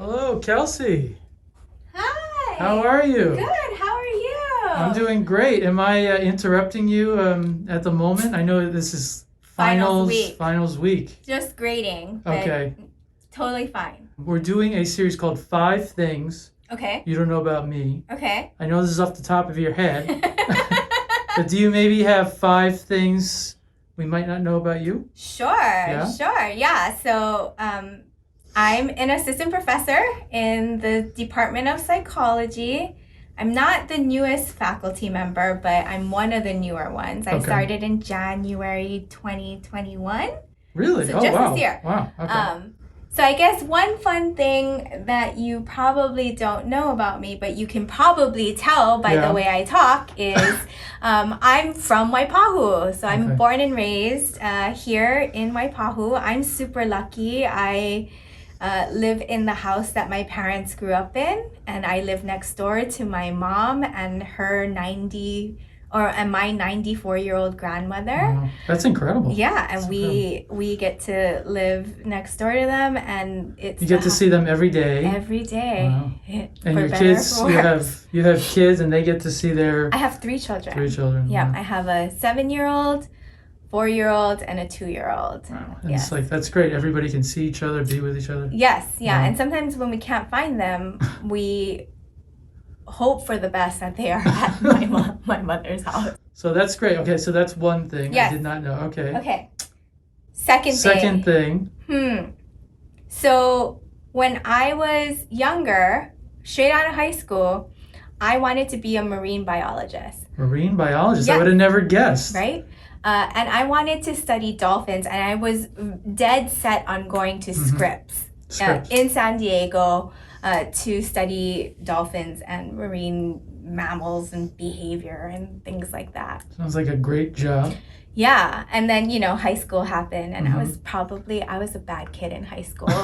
Hello, Kelsie. Hi. How are you? Good. How are you? I'm doing great. Am I interrupting you at the moment? I know this is Finals week. finals week. Just grading, but Okay. totally fine. We're doing a series called Five Things Okay. You Don't Know About Me. Okay. I know this is off the top of your head, but do you maybe have five things we might not know about you? Sure. Yeah? Sure. Yeah. So, I'm an assistant professor in the Department of Psychology. I'm not the newest faculty member, but I'm one of the newer ones. I Okay. started in January 2021. Really? So Oh, just wow. this year. Wow. Okay. So I guess one fun thing that you probably don't know about me, but you can probably tell by Yeah. the way I talk is I'm from Waipahu. So I'm Okay. born and raised here in Waipahu. I'm super lucky. I live in the house that my parents grew up in, and I live next door to my mom and her my 94-year-old grandmother. Wow. That's incredible. Yeah, and That's we get to live next door to them, and it's You get to see them every day. every day. Wow. And For your better or kids, for you worse. have kids, and they get to see their I have three children. three children. Yeah, Wow. I have a 7-year-old, 4-year-old, and a 2-year-old. Wow. And Yes. it's like that's great. Everybody can see each other, be with each other. Yes, yeah, Wow. and sometimes when we can't find them, we hope for the best that they are at my mother's house. So that's great. Okay, so that's one thing Yes. I did not know. Okay. Okay. Second Second thing. So when I was younger, straight out of high school, I wanted to be a marine biologist, Marine biologist. I Yes. would have never guessed. right? And I wanted to study dolphins, and I was dead set on going to Scripps, Scripps. in San Diego to study dolphins and marine mammals and behavior and things like that. Sounds like a great job. Yeah, and then high school happened, and Mhm. I was a bad kid in high school,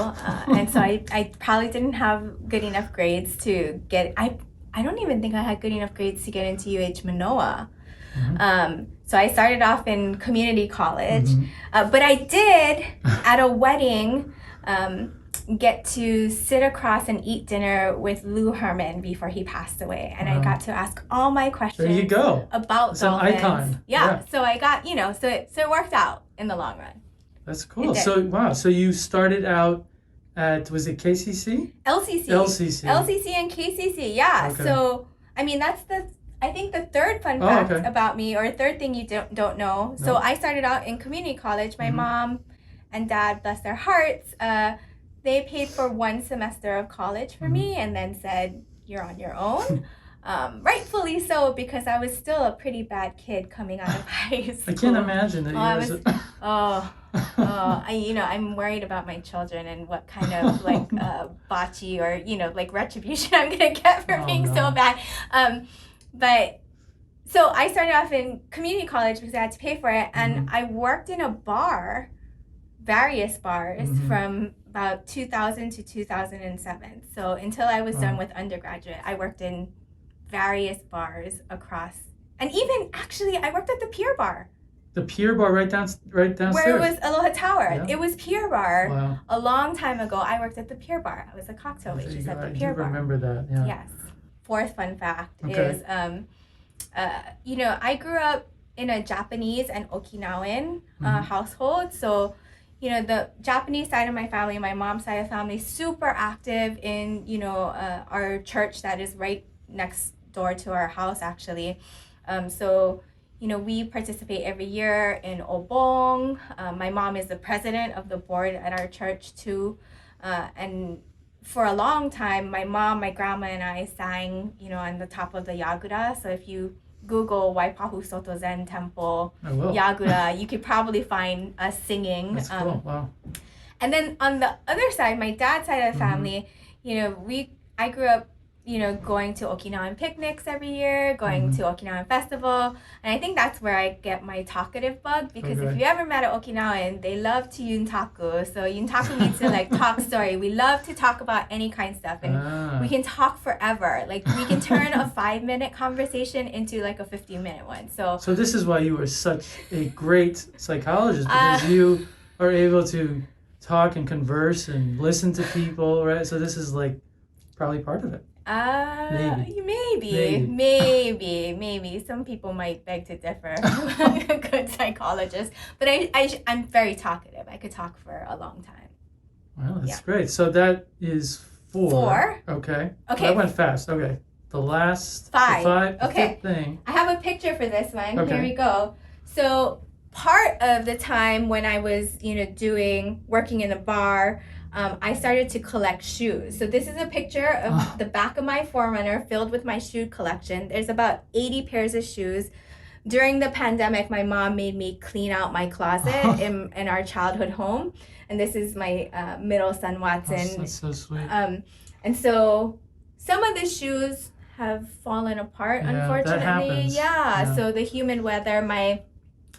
and so I probably didn't have good enough grades to get. I don't even think I had good enough grades to get into UH Manoa. So I started off in community college, but I did at a wedding get to sit across and eat dinner with Lou Herman before he passed away, and I Wow. got to ask all my questions. There you go. About It's an dolphins. icon. Yeah. Yeah. So I got, so it worked out in the long run. That's cool. It did. So wow. So you started out at, was it KCC? LCC. LCC. LCC and KCC. Yeah. Okay. So I mean I think the third fun Oh, fact okay. about me, or third thing you don't know. So No. I started out in community college. My Mhm. mom and dad, bless their hearts, they paid for one semester of college for me, and then said, "You're on your own." Rightfully so, because I was still a pretty bad kid coming out of high school. I can't imagine that I you was- I'm worried about my children and what kind of bocce or like retribution I'm gonna get for Oh, being no. so bad. But so I started off in community college because I had to pay for it, and I worked in a bar, various bars, Mhm. from about 2000 to 2007. So until I was done Wow. with undergraduate, I worked in various bars across, and even actually I worked at the Pier Bar. The Pier Bar right downstairs. Where it was Aloha Tower. Yeah. It was Pier Bar. Wow. A long time ago, I worked at the Pier Bar. I was a cocktail There you waitress go. at the I Pier do Bar. remember that. Yeah. Yes. Fourth fun fact Okay. is, I grew up in a Japanese and Okinawan household. So, the Japanese side of my family, my mom's side of the family, super active in, our church that is right next door to our house, actually. So, we participate every year in Obong. My mom is the president of the board at our church too. And for a long time, my mom, my grandma, and I sang, on the top of the Yagura. So if you Google Waipahu Soto Zen Temple I will. Yagura, you could probably find us singing. That's cool. Wow. And then on the other side, my dad's side of the family, I grew up, going to Okinawan picnics every year, going to Okinawan festival. And I think that's where I get my talkative bug, because if Okay. you ever met an Okinawan, they love to yuntaku. So yuntaku means to talk story. We love to talk about any kind of stuff. And we can talk forever. Like we can turn a 5-minute conversation into a 15-minute one. So So this is why you are such a great psychologist, because you are able to talk and converse and listen to people, right? So this is like probably part of it. Maybe. Some people might beg to differ. A good psychologist, but I'm very talkative. I could talk for a long time. Well, that's great. So that is 4. 4. Okay. Okay. That went fast. Okay. The last 5. The Okay. fifth thing. I have a picture for this one. Okay. Here we go. So part of the time when I was, working in a bar, I started to collect shoes. So this is a picture of the back of my 4Runner filled with my shoe collection. There's about 80 pairs of shoes. During the pandemic, my mom made me clean out my closet in our childhood home. And this is my middle son, Watson. That's so sweet. And so some of the shoes have fallen apart, unfortunately. That happens. Yeah, so the humid weather, my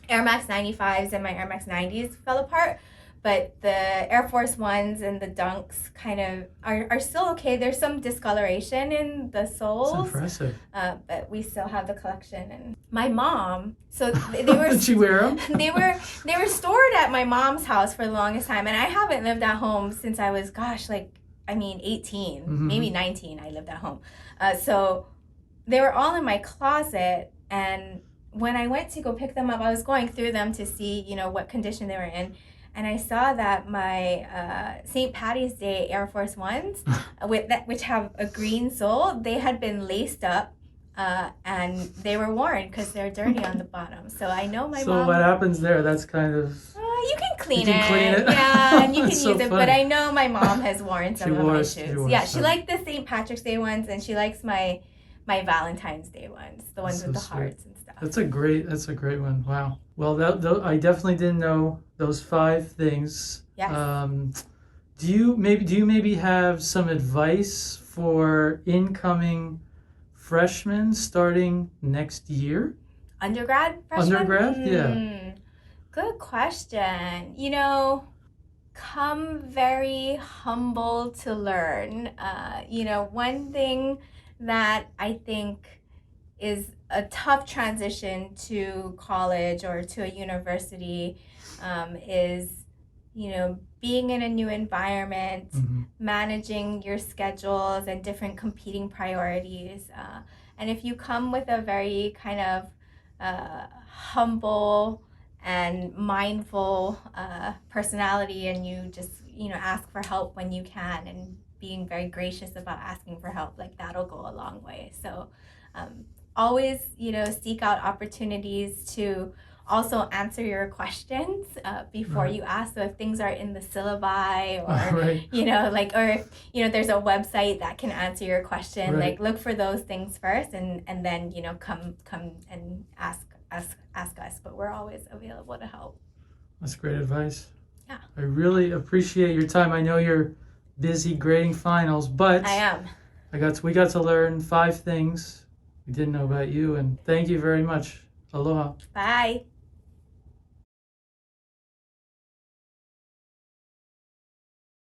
Air Max 95s and my Air Max 90s fell apart. But the Air Force Ones and the Dunks kind of are still okay. There's some discoloration in the soles. That's impressive. But we still have the collection. And my mom, so they were... Did she wear them? They were stored at my mom's house for the longest time. And I haven't lived at home since I was, 18, maybe 19, I lived at home. So they were all in my closet. And when I went to go pick them up, I was going through them to see, what condition they were in. And I saw that my St. Patty's Day Air Force Ones, which have a green sole, they had been laced up and they were worn because they're dirty on the bottom. So I know my mom... So what happens there? That's kind of... you can clean it. Yeah, and you can use so it. funny. But I know my mom has worn some of my shoes. She wore liked the St. Patrick's Day ones, and she likes my Valentine's Day ones, the ones with the hearts and stuff. That's a great one. Wow. Well, I definitely didn't know those 5 things. Yes. Do you maybe have some advice for incoming freshmen starting next year? Undergrad freshmen? Yeah. Good question. Come very humble to learn. One thing that I think is a tough transition to college or to a university is, being in a new environment, managing your schedules and different competing priorities. And if you come with a very kind of humble and mindful personality, and you just ask for help when you can, and being very gracious about asking for help, that'll go a long way. So always seek out opportunities to also answer your questions before you ask. So if things are in the syllabi, or or if there's a website that can answer your question, look for those things first, and then come and ask us, but we're always available to help. That's great advice. Yeah. I really appreciate your time. I know you're busy grading finals, but I am. We got to learn 5 things we didn't know about you, and thank you very much. Aloha. Bye.